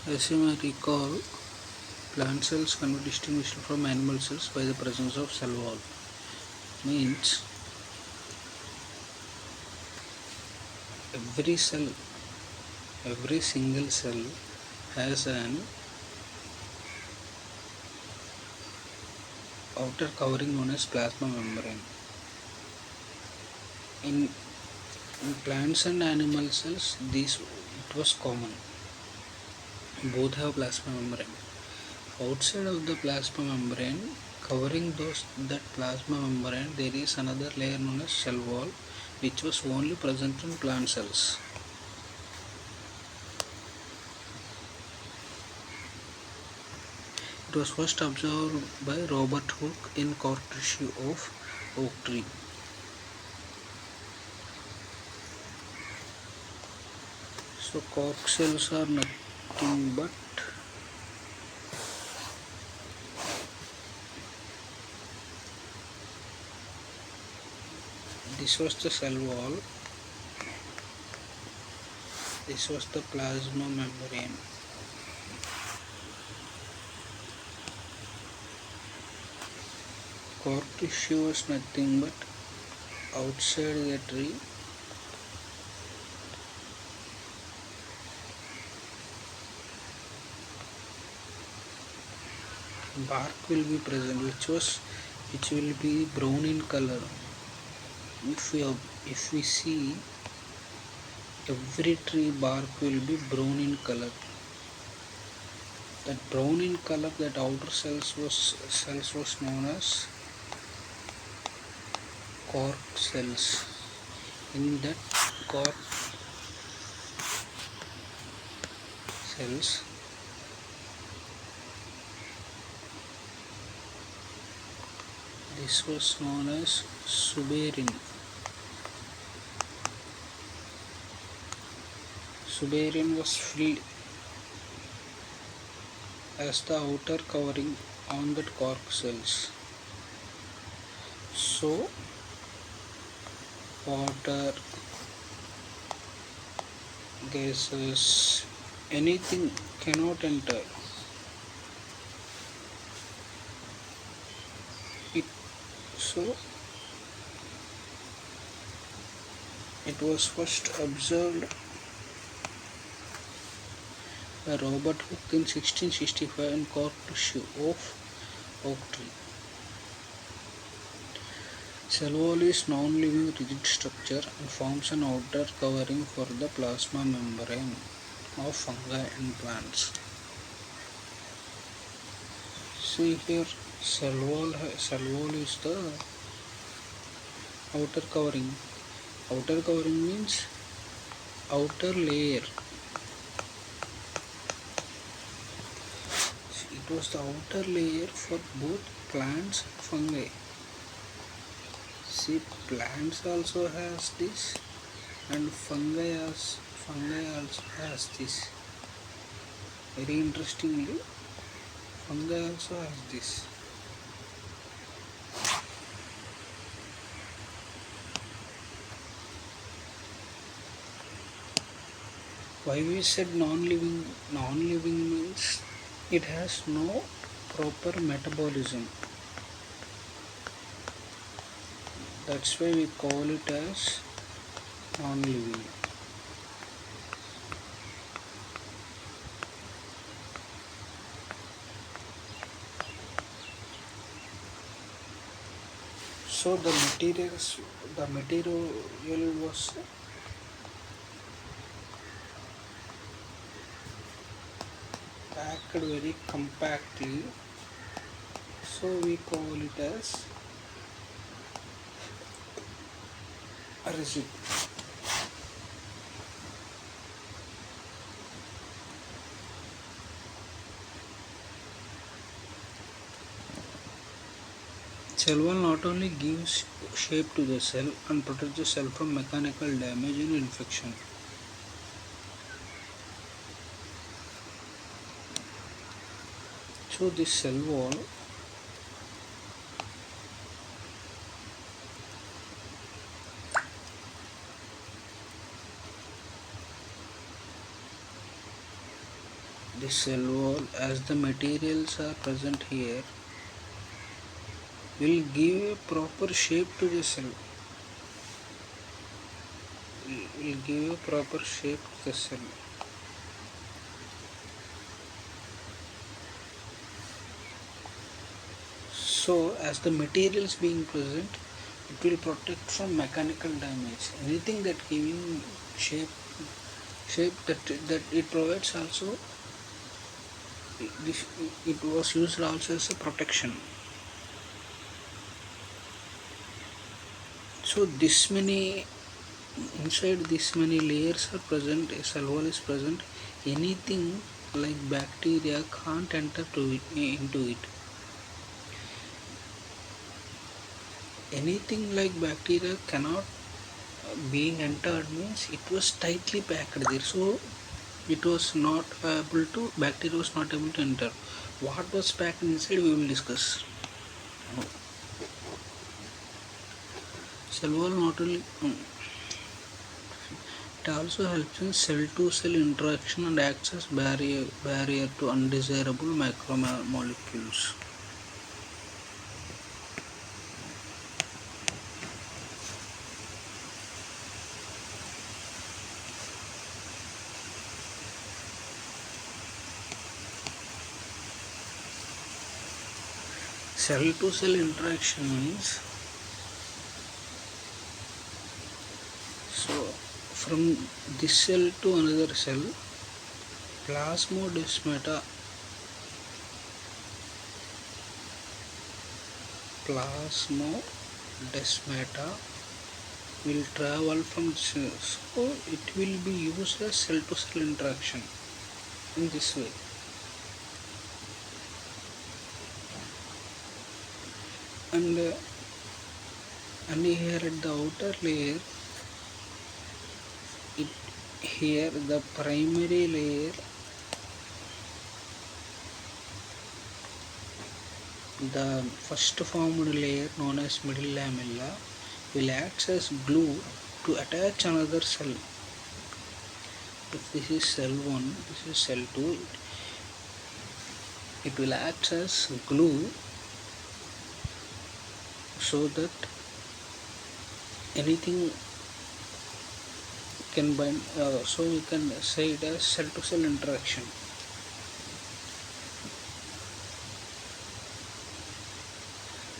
As you may recall, plant cells can be distinguished from animal cells by the presence of cell wall. Means every cell, every single cell has an outer covering known as plasma membrane. In plants and animal cells, it was common. Both have plasma membrane. Outside of the plasma membrane, covering that plasma membrane, there is another layer known as cell wall, which was only present in plant cells. It was first observed by Robert Hooke in cork tissue of oak tree. So cork cells are nothing but this was the cell wall, this was the plasma membrane. Cork tissue was nothing but outside the tree. Bark will be present, which will be brown in color. If we see, every tree bark will be brown in color. That brown in color, that outer cells was known as cork cells. In that cork cells, this was known as suberin. Suberin was filled as the outer covering on that cork cells. So water, gases, anything cannot enter. So it was first observed by Robert Hooke in 1665 in cork tissue of oak tree. Cell wall is non-living rigid structure and forms an outer covering for the plasma membrane of fungi and plants. See here, cell wall is the outer covering. Outer covering means outer layer. It was the outer layer for both plants and fungi. See, plants also has this, and fungi also has this. Very interestingly, fungi also has this. Why we said non-living? Non-living means it has no proper metabolism. That's why we call it as non-living. So the material was packed very compactly, so we call it as a resin. Cell wall not only gives shape to the cell and protects the cell from mechanical damage and infection. So this cell wall The cell wall, as the materials are present here, will give a proper shape to the cell. Will give a proper shape to the cell. So, as the materials being present, it will protect from mechanical damage. Anything that giving shape that it provides also, this it was used also as a protection. So this many inside this many layers are present. A cell wall is present. Anything like bacteria can't enter into it. Anything like bacteria cannot being entered means it was tightly packed there. So it was not able to bacteria was not able to enter. What was packed inside we will discuss. Cell wall not only it also helps in cell to cell interaction and acts as barrier to undesirable macromolecules. Cell to cell interaction means, so from this cell to another cell, plasmodesmata will travel from cells. So it will be used as cell to cell interaction in this way. And here at the outer layer, here the primary layer, the first formed layer known as middle lamella, will act as glue to attach another cell. If this is cell 1, this is cell 2, it will act as glue so that anything can bind, so we can say it as cell to cell interaction.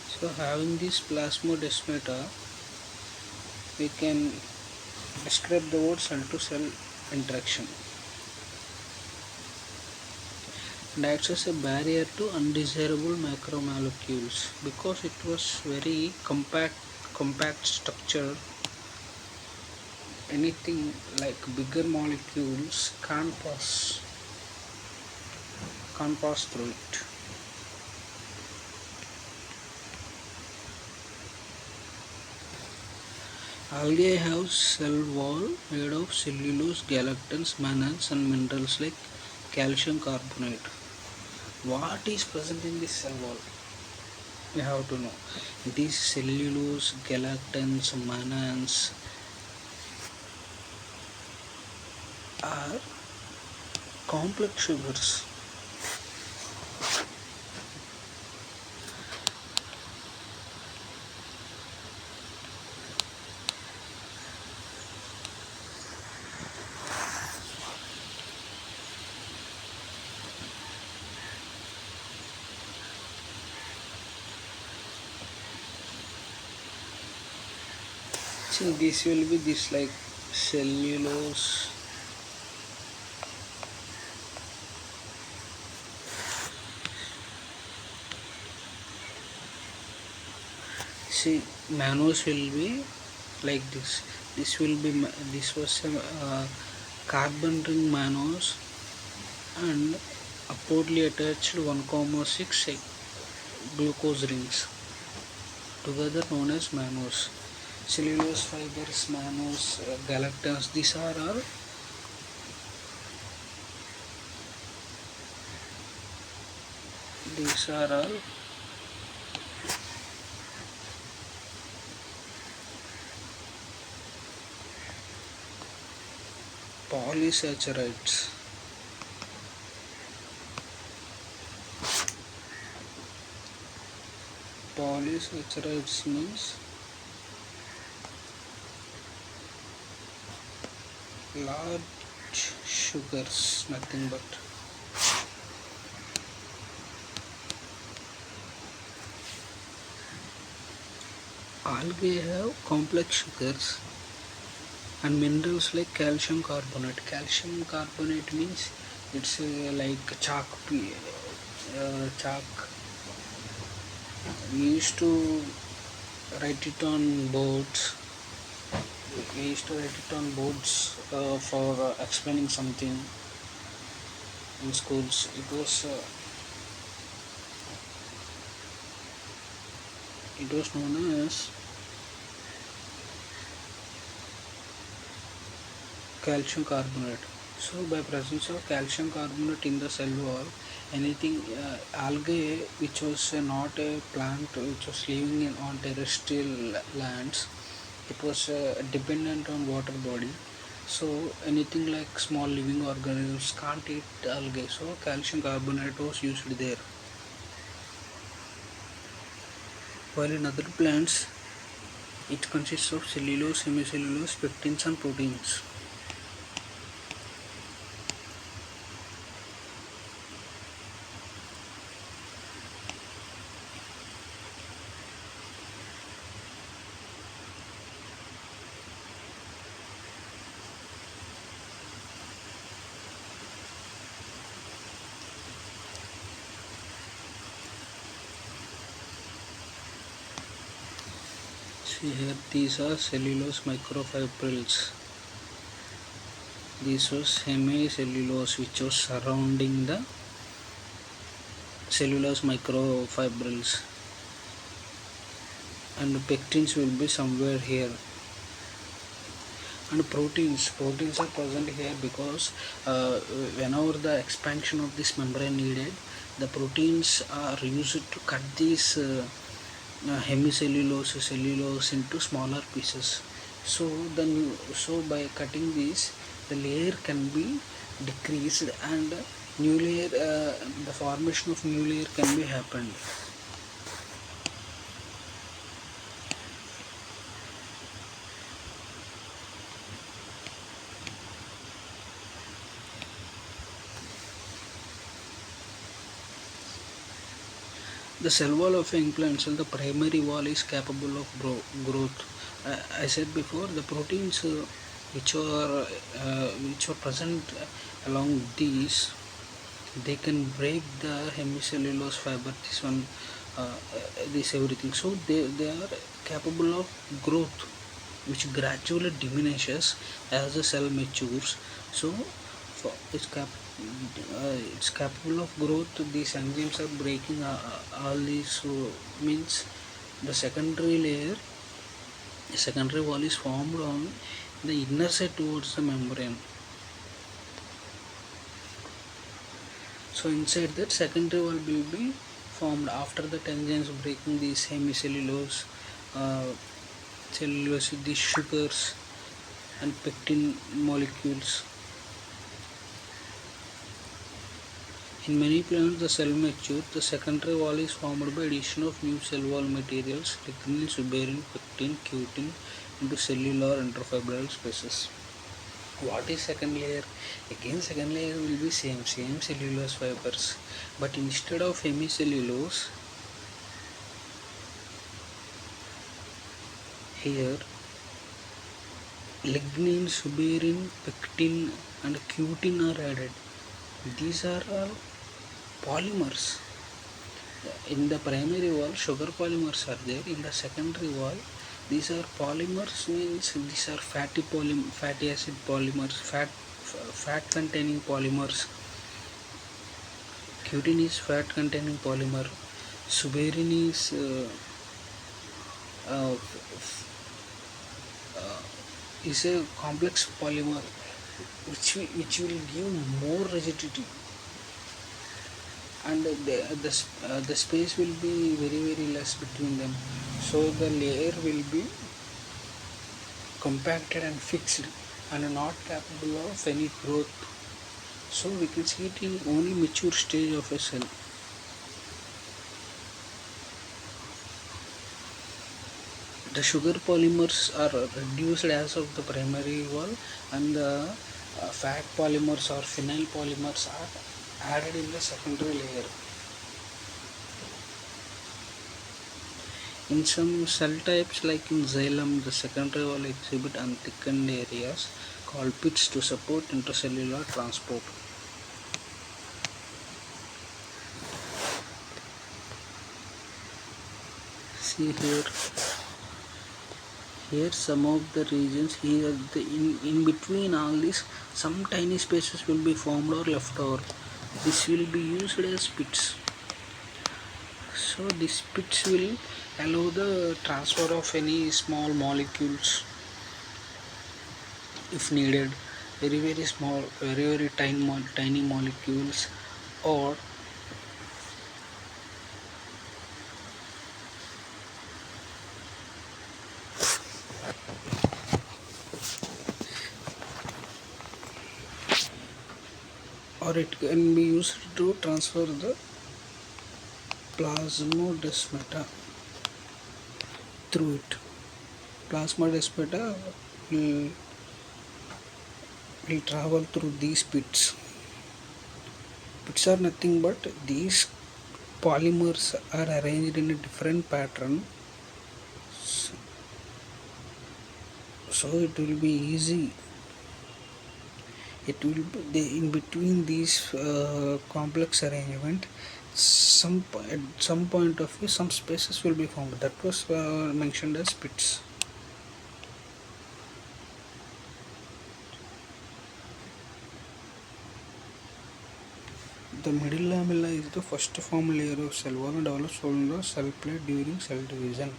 So having this plasmodesmata, we can describe the word cell to cell interaction, and acts as a barrier to undesirable macromolecules because it was very compact structure. Anything like bigger molecules can't pass through it. Algae have cell wall made of cellulose, galactans, mannans and minerals like calcium carbonate. What is present in this cell wall? We have to know. These cellulose, galactans, mannans are complex sugars. See, this will be this like cellulose, see mannose will be like this. This will be this was a carbon ring mannose and upwardly attached 1,6 glucose rings together known as mannose. Cellulose fibers, mannose, galactans, these are all polysaccharides. Polysaccharides means large sugars, nothing but. Algae have complex sugars and minerals like calcium carbonate. Calcium carbonate means it's like chalk. Chalk. We used to write it on boards. We used to write it on boards for explaining something in schools. It was known as calcium carbonate. So by presence of calcium carbonate in the cell wall, anything algae which was not a plant which was living on terrestrial lands, it was dependent on water body. So anything like small living organisms can't eat algae. So calcium carbonate was used there. While in other plants, it consists of cellulose, hemicellulose, pectins, and proteins. See here, these are cellulose microfibrils. This was hemicellulose which was surrounding the cellulose microfibrils, and pectins will be somewhere here, and proteins are present here because whenever the expansion of this membrane needed, the proteins are used to cut these hemicellulose cellulose into smaller pieces. So by cutting these, the layer can be decreased and new layer, the formation of new layer can be happened. The cell wall of an plant cell, the primary wall, is capable of growth. I said before, the proteins which are present along these, they can break the hemicellulose fiber. This one, this everything. So they are capable of growth, which gradually diminishes as the cell matures. So it's capable of growth. These enzymes are breaking all these. So means the secondary wall is formed on the inner side towards the membrane. So inside that, secondary wall will be formed after the enzymes breaking these hemicellulose, cellulose, these sugars and pectin molecules. In many plants, the cell matures. The secondary wall is formed by addition of new cell wall materials, lignin, suberin, pectin, cutin into cellular interfibril spaces. What is second layer? Again, second layer will be same cellulose fibers, but instead of hemicellulose, here lignin, suberin, pectin and cutin are added. These are all polymers. In the primary wall, sugar polymers are there. In the secondary wall, these are polymers, means these are fatty acid polymers, fat containing polymers. Cutin is fat containing polymer. Suberin is uh, a complex polymer which will give more rigidity, and the space will be very less between them, so the layer will be compacted and fixed and not capable of any growth. So we can see it in only mature stage of a cell. The sugar polymers are reduced as of the primary wall, and the fat polymers or phenyl polymers are added in the secondary layer. In some cell types like in xylem, the secondary wall exhibit unthickened areas called pits to support intercellular transport. See here some of the regions here, in between all these some tiny spaces will be formed or left over. This will be used as pits. So these pits will allow the transfer of any small molecules if needed, very small, very tiny molecules, or it can be used to transfer the plasmodesmata through it. Plasmodesmata will, will travel through these pits. Pits are nothing but these polymers are arranged in a different pattern, so it will be easy. It will be in between these complex arrangement. At some point of view, some spaces will be formed. That was mentioned as pits. The middle lamella is the first formed layer of cell wall and develops from the cell plate during cell division.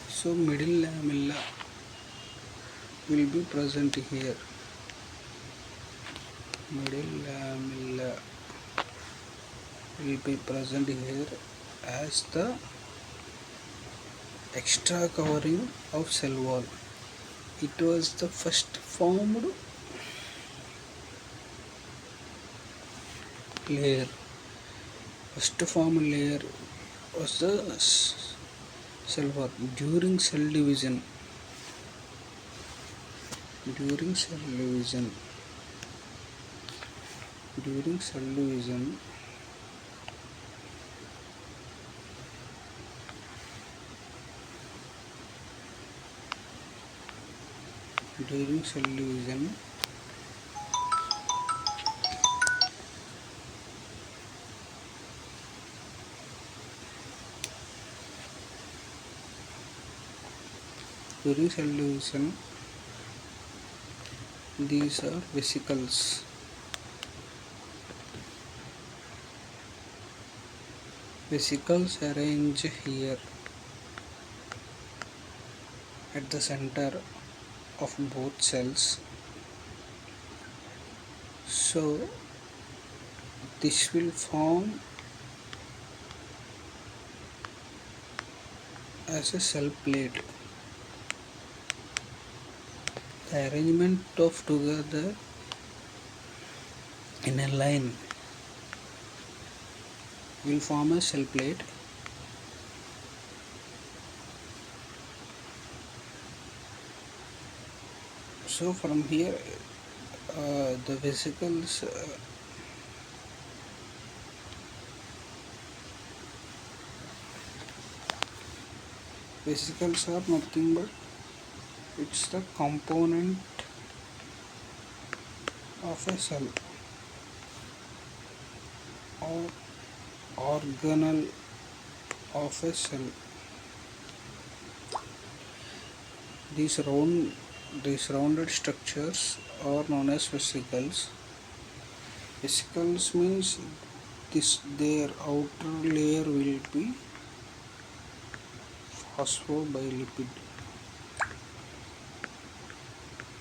So middle lamella will be present here. Middle lamella will be present here as the extra covering of cell wall. It was the first formed layer. First formed layer was the cell wall during cell division. During cell division, during cell division, during cell division, during cell division, these are vesicles. Vesicles arranged here at the center of both cells. So this will form as a cell plate. The arrangement of together in a line will form a cell plate. So from here the vesicles vesicles are nothing but it's the component of a cell or organelle of a cell. These rounded structures are known as vesicles. Vesicles means their outer layer will be phospholipid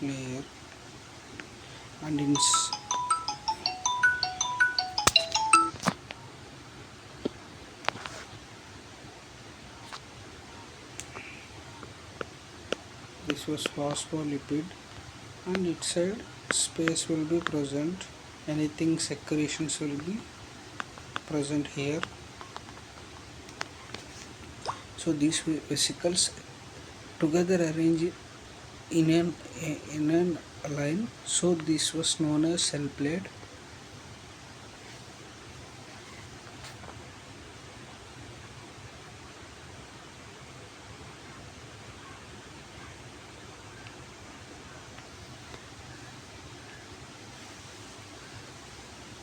layer, and this was phospholipid, and its side space will be present. Anything secretions will be present here. So these vesicles together arrange in an line. So this was known as cell plate.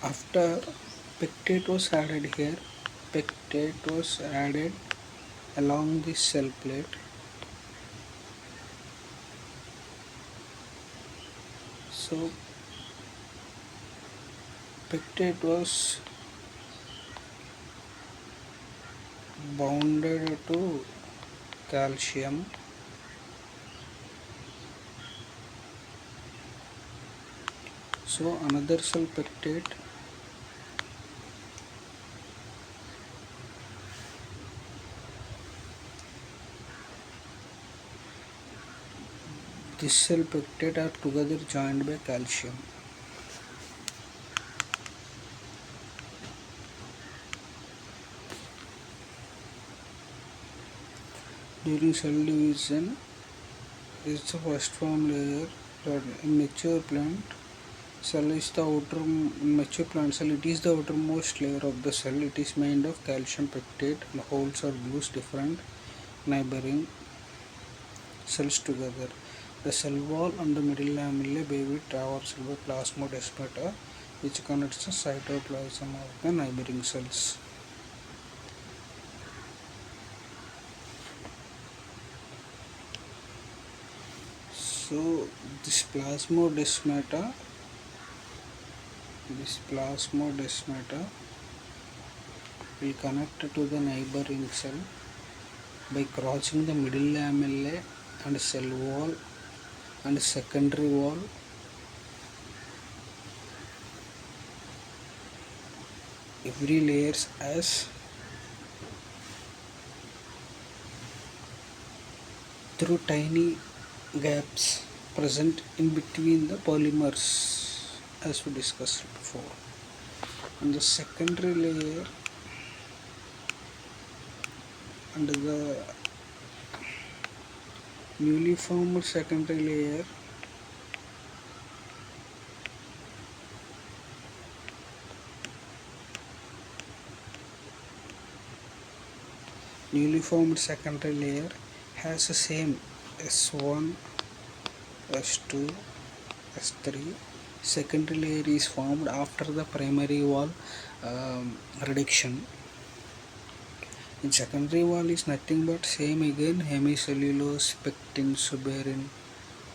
After pectate was added here, pectate was added along this cell plate. So pectate was bounded to calcium. So another cell pectate, this cell pectate are together joined by calcium. During cell division is the first form layer. In mature plant cell is the mature plant cell, it is the outermost layer of the cell. It is made of calcium pectate and holds or glues different neighboring cells together. The cell wall and the middle lamellae may be traversed by plasmodesmata, which connects the cytoplasm of the neighboring cells. So this plasmodesmata will connect to the neighboring cell by crossing the middle lamellae and cell wall and secondary wall. Every layer has through tiny gaps present in between the polymers, as we discussed before. And the secondary layer and the newly formed secondary layer has the same S1, S2, S3. Secondary layer is formed after the primary wall reduction. In secondary wall is nothing but same again, hemicellulose, pectin, suberin,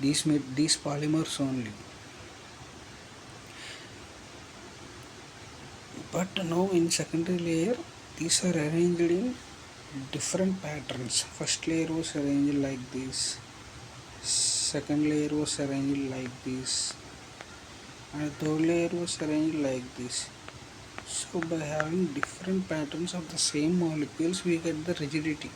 these polymers only. But now in secondary layer these are arranged in different patterns. First layer was arranged like this, second layer was arranged like this, and third layer was arranged like this. So by having different patterns of the same molecules we get the rigidity.